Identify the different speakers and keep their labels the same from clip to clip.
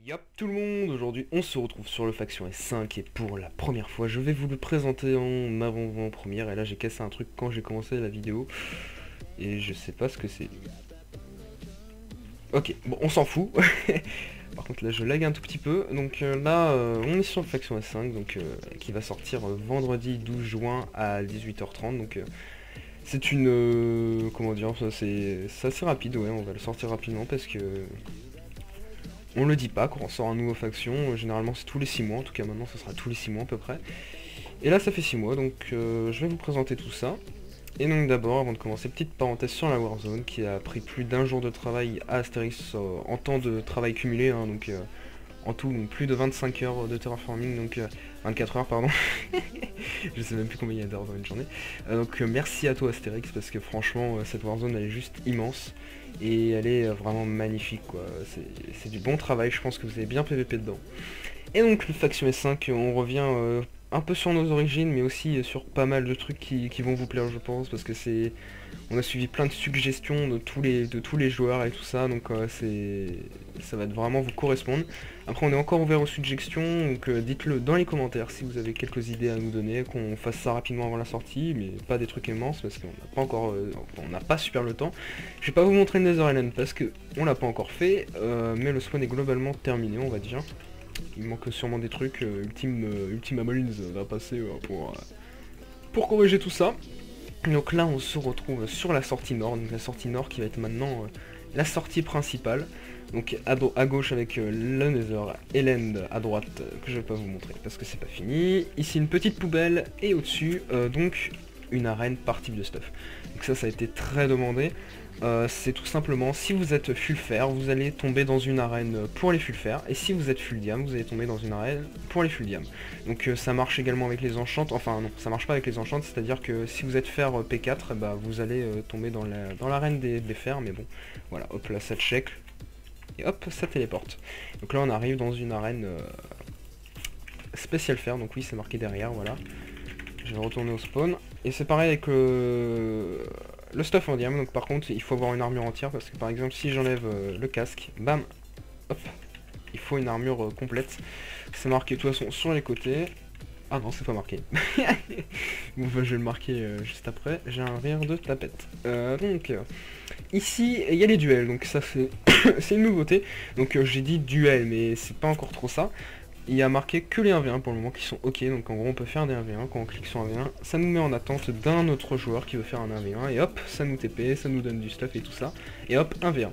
Speaker 1: Yop tout le monde, aujourd'hui on se retrouve sur le Faction S5 et pour la première fois je vais vous le présenter en avant-première et là j'ai cassé un truc quand j'ai commencé la vidéo et je sais pas ce que c'est. Ok, bon on s'en fout. Par contre là je lag un tout petit peu, donc là on est sur le Faction S5 donc, qui va sortir vendredi 12 juin à 18h30 donc c'est une... comment dire, c'est assez rapide, ouais, on va le sortir rapidement parce que... On le dit pas quand on sort un nouveau faction, généralement c'est tous les 6 mois, en tout cas maintenant ce sera tous les 6 mois à peu près. Et là ça fait 6 mois, donc je vais vous présenter tout ça. Et donc d'abord, avant de commencer, petite parenthèse sur la Warzone, qui a pris plus d'1 jour de travail à Astérix en temps de travail cumulé, hein, donc en tout donc, plus de 25 heures de terraforming, donc 24 heures pardon. Je sais même plus combien il y a d'heures dans une journée. Donc merci à toi Astérix, parce que franchement cette Warzone elle est juste immense. Et elle est vraiment magnifique quoi, c'est du bon travail, je pense que vous avez bien PVP dedans. Et donc le Faction S5, on revient un peu sur nos origines, mais aussi sur pas mal de trucs qui vont vous plaire je pense, parce que c'est... On a suivi plein de suggestions de tous les joueurs et tout ça, donc ça va vraiment vous correspondre. Après on est encore ouvert aux suggestions, donc dites-le dans les commentaires si vous avez quelques idées à nous donner, qu'on fasse ça rapidement avant la sortie, mais pas des trucs immenses parce qu'on n'a pas encore, on n'a pas super le temps. Je vais pas vous montrer le Nether Island parce que on l'a pas encore fait, mais le spawn est globalement terminé on va dire. Il manque sûrement des trucs, Ultima Marines va passer pour corriger tout ça. Donc là on se retrouve sur la sortie nord, donc la sortie nord qui va être maintenant la sortie principale. Donc à gauche avec le Nether et l'End à droite que je vais pas vous montrer parce que c'est pas fini. Ici une petite poubelle et au-dessus donc une arène partie de stuff. Donc ça a été très demandé. C'est tout simplement, si vous êtes full fer, vous allez tomber dans une arène pour les full fer, et si vous êtes full diam, vous allez tomber dans une arène pour les full diam. Donc ça marche également avec les enchantes, enfin non, ça marche pas avec les enchantes, c'est-à-dire que si vous êtes fer P4, bah, vous allez tomber dans l'arène des fers, mais bon, voilà, hop là ça check, et hop, ça téléporte. Donc là on arrive dans une arène spéciale fer, donc oui c'est marqué derrière, voilà. Je vais retourner au spawn, et c'est pareil avec le stuff en diam, donc par contre il faut avoir une armure entière parce que par exemple si j'enlève le casque, bam, hop, il faut une armure complète. C'est marqué de toute façon sur les côtés. Ah non c'est pas marqué. Bon bah, je vais le marquer juste après, j'ai un rire de tapette. Donc ici il y a les duels, donc ça c'est c'est une nouveauté. Donc j'ai dit duel mais c'est pas encore trop ça. Il y a marqué que les 1v1 pour le moment qui sont ok, donc en gros on peut faire des 1v1, quand on clique sur 1v1, ça nous met en attente d'un autre joueur qui veut faire un 1v1, et hop, ça nous TP, ça nous donne du stuff et tout ça, et hop, 1v1.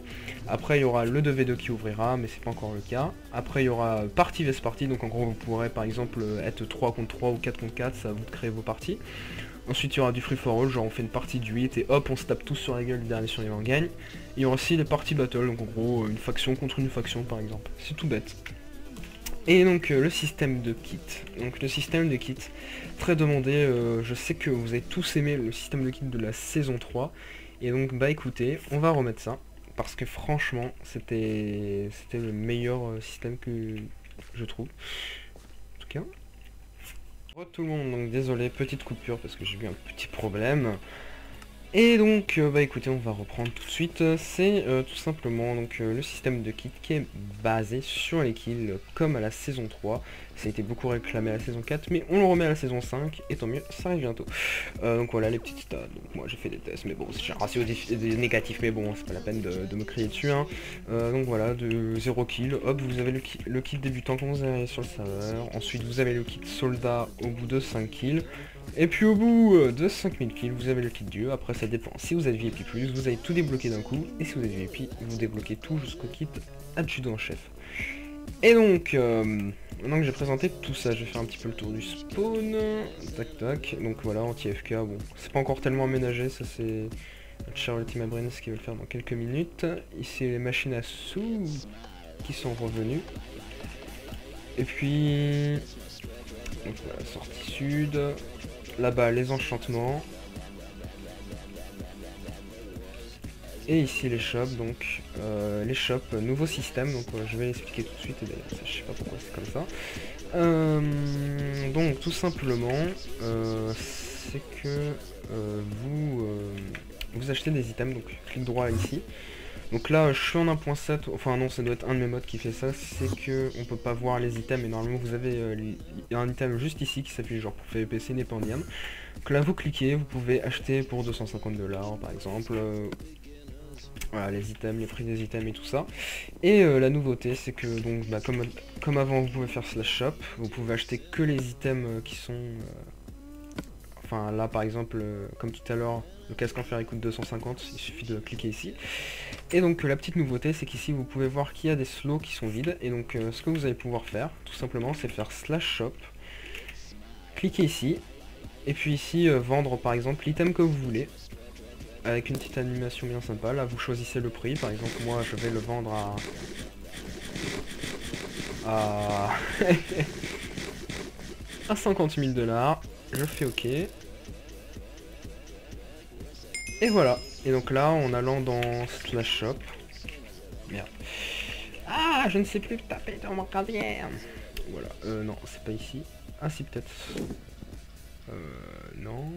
Speaker 1: Après il y aura le 2v2 qui ouvrira, mais c'est pas encore le cas. Après il y aura partie vs partie, donc en gros vous pourrez par exemple être 3 contre 3 ou 4 contre 4, ça va vous créer vos parties. Ensuite il y aura du free for all, genre on fait une partie du 8 et hop on se tape tous sur la gueule, le dernier survivant gagne. Il y aura aussi les parties battle, donc en gros une faction contre une faction par exemple, c'est tout bête. Et donc le système de kit. Donc le système de kit, très demandé, je sais que vous avez tous aimé le système de kit de la saison 3. Et donc bah écoutez, on va remettre ça. Parce que franchement, c'était le meilleur système que je trouve. En tout cas. Bonjour tout le monde, donc désolé, petite coupure parce que j'ai eu un petit problème. Et donc, bah écoutez, on va reprendre tout de suite. C'est tout simplement donc le système de kit qui est basé sur les kills comme à la saison 3. Ça a été beaucoup réclamé à la saison 4, mais on le remet à la saison 5, et tant mieux, ça arrive bientôt. Donc voilà les petites stats. Donc moi j'ai fait des tests, mais bon, j'ai un ratio négatif, mais bon, c'est pas la peine de me crier dessus. Hein. Donc voilà, de 0 kill, hop, vous avez le kit débutant quand vous arrivez sur le serveur. Ensuite, vous avez le kit soldat au bout de 5 kills. Et puis au bout de 5000 kills, vous avez le kit dieu. Après ça dépend, si vous êtes VIP+, vous allez tout débloquer d'un coup. Et si vous êtes VIP, vous débloquez tout jusqu'au kit adjudant chef. Et donc, maintenant que j'ai présenté tout ça, je vais faire un petit peu le tour du spawn. Tac tac, donc voilà, anti-FK, bon, c'est pas encore tellement aménagé, ça c'est notre cher Ultima Brains qui va le faire dans quelques minutes. Ici les machines à sous qui sont revenues. Et puis, donc voilà, sortie sud. Là-bas, les enchantements. Et ici les shops, donc les shops, nouveau système, donc je vais l'expliquer tout de suite, et d'ailleurs je sais pas pourquoi c'est comme ça. Donc tout simplement, c'est que vous achetez des items, donc clic droit ici, Donc là, je suis en 1.7, enfin non, ça doit être un de mes mods qui fait ça, c'est que on peut pas voir les items, et normalement vous avez un item juste ici qui s'affiche genre pour PvP, c'est Nepandium. Donc là, vous cliquez, vous pouvez acheter pour 250 $ par exemple. Voilà, les items, les prix des items et tout ça. Et la nouveauté, c'est que donc bah, comme avant, vous pouvez faire slash shop, vous pouvez acheter que les items qui sont... enfin là par exemple, comme tout à l'heure, le casque en fer il coûte 250, il suffit de cliquer ici. Et donc la petite nouveauté, c'est qu'ici vous pouvez voir qu'il y a des slots qui sont vides. Et donc ce que vous allez pouvoir faire, tout simplement, c'est faire slash shop, cliquez ici, et puis ici vendre par exemple l'item que vous voulez. Avec une petite animation bien sympa, là vous choisissez le prix, par exemple moi je vais le vendre à 50 000 $, je fais ok. Et voilà, et donc là en allant dans slash shop, merde, ah je ne sais plus taper dans mon clavier, voilà, non c'est pas ici, ah si peut-être, non,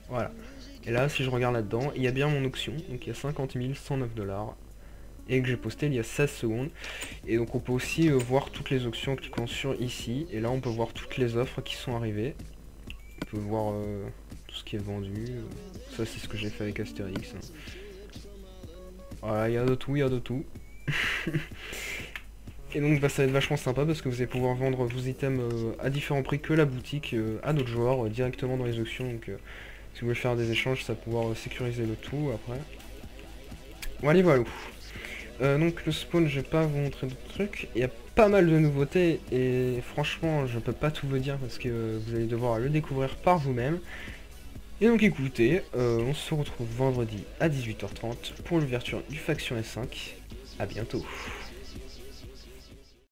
Speaker 1: voilà. Et là, si je regarde là-dedans, il y a bien mon option, donc il y a 50 109 $, et que j'ai posté il y a 16 secondes. Et donc on peut aussi voir toutes les options en cliquant sur ici, et là on peut voir toutes les offres qui sont arrivées. On peut voir tout ce qui est vendu, ça c'est ce que j'ai fait avec Astérix. Voilà, il y a de tout, il y a de tout. Et donc bah, ça va être vachement sympa parce que vous allez pouvoir vendre vos items à différents prix que la boutique à d'autres joueurs directement dans les auctions. Donc si vous voulez faire des échanges, ça va pouvoir sécuriser le tout après. Voilà, voilà. Donc le spawn, je vais pas vous montrer d'autres trucs. Il y a pas mal de nouveautés et franchement, je peux pas tout vous dire parce que vous allez devoir le découvrir par vous-même. Et donc écoutez, on se retrouve vendredi à 18h30 pour l'ouverture du Faction S5. A bientôt.